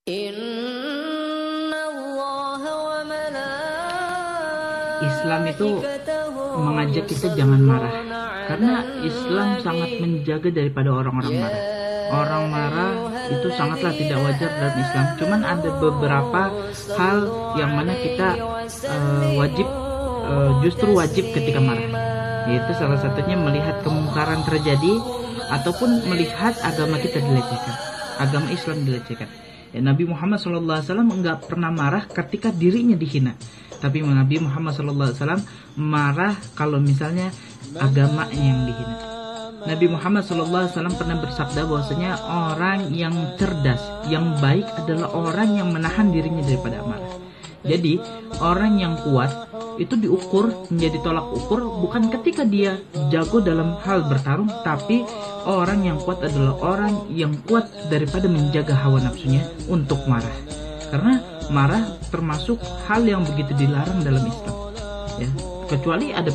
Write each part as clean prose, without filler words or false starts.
Islam itu mengajak kita jangan marah, karena Islam sangat menjaga daripada orang-orang marah. Orang marah itu sangatlah tidak wajar dalam Islam. Cuman ada beberapa hal yang mana kita justru wajib ketika marah. Yaitu salah satunya melihat kemungkaran terjadi ataupun melihat agama kita dilecehkan, agama Islam dilecehkan. Ya, Nabi Muhammad SAW enggak pernah marah ketika dirinya dihina. Tapi Nabi Muhammad SAW marah kalau misalnya agamanya yang dihina. Nabi Muhammad SAW pernah bersabda bahwasanya orang yang cerdas, yang baik adalah orang yang menahan dirinya daripada amarah. Jadi orang yang kuat itu diukur menjadi tolak ukur bukan ketika dia jago dalam hal bertarung, tapi orang yang kuat adalah orang yang kuat daripada menjaga hawa nafsunya untuk marah. Karena marah termasuk hal yang begitu dilarang dalam Islam, ya. Kecuali ada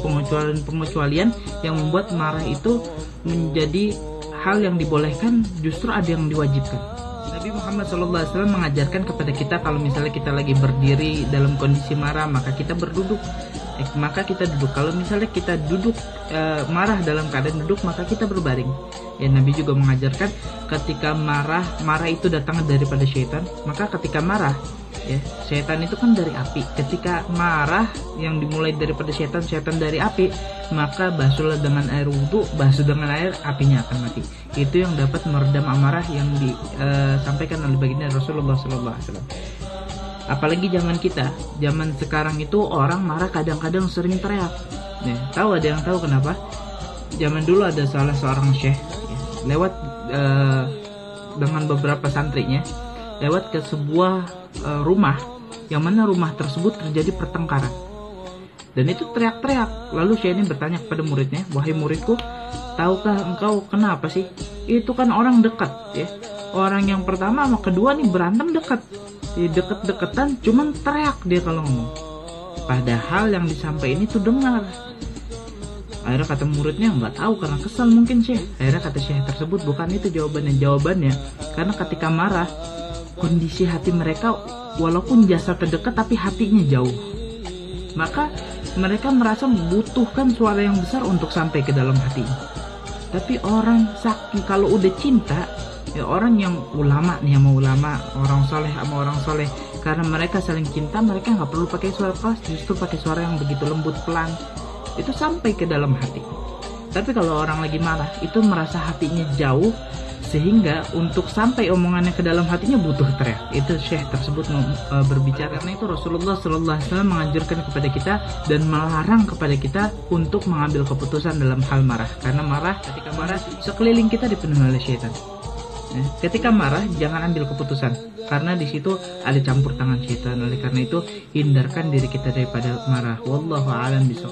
pengecualian yang membuat marah itu menjadi hal yang dibolehkan, justru ada yang diwajibkan. Nabi Muhammad SAW mengajarkan kepada kita kalau misalnya kita lagi berdiri dalam kondisi marah, maka kita berduduk. Maka kita duduk. Kalau misalnya kita duduk marah dalam keadaan duduk, maka kita berbaring. Ya, Nabi juga mengajarkan ketika marah itu datang daripada syaitan. Maka ketika marah, ya, syaitan itu kan dari api. Ketika marah yang dimulai daripada syaitan dari api, maka basuhlah dengan air wudu, basuh dengan air, apinya akan mati. Itu yang dapat meredam amarah yang disampaikan oleh baginda Rasulullah SAW. Apalagi zaman sekarang itu orang marah kadang-kadang sering teriak. Nah, ada yang tahu kenapa? Zaman dulu ada salah seorang syekh, ya, lewat dengan beberapa santrinya, lewat ke sebuah rumah, yang mana rumah tersebut terjadi pertengkaran. Dan itu teriak-teriak. Lalu syekh ini bertanya kepada muridnya, "Wahai muridku, tahukah engkau kenapa sih? Itu kan orang dekat, ya. Orang yang pertama sama kedua nih berantem dekat. Deket-deketan, cuman teriak dia kalau ngomong. Padahal yang disampaikan itu dengar." Akhirnya kata muridnya, "Nggak tahu karena kesal mungkin syekh." Akhirnya kata syekh tersebut, "Bukan itu jawabannya. Karena ketika marah, kondisi hati mereka walaupun jasad terdekat tapi hatinya jauh. Maka mereka merasa membutuhkan suara yang besar untuk sampai ke dalam hatinya. Tapi orang saking kalau udah cinta, ya orang yang ulama nih sama ulama, orang soleh sama orang soleh, karena mereka saling cinta, mereka nggak perlu pakai suara keras, justru pakai suara yang begitu lembut pelan, itu sampai ke dalam hati. Tapi kalau orang lagi marah, itu merasa hatinya jauh, sehingga untuk sampai omongannya ke dalam hatinya butuh teriak. Itu syekh tersebut berbicara. Karena itu Rasulullah SAW menganjurkan kepada kita dan melarang kepada kita untuk mengambil keputusan dalam hal marah. Karena ketika marah sekeliling kita dipenuhi oleh syaitan. Ketika marah jangan ambil keputusan, karena di situ ada campur tangan syaitan. Oleh karena itu hindarkan diri kita daripada marah. Wallahu a'lam bishawab.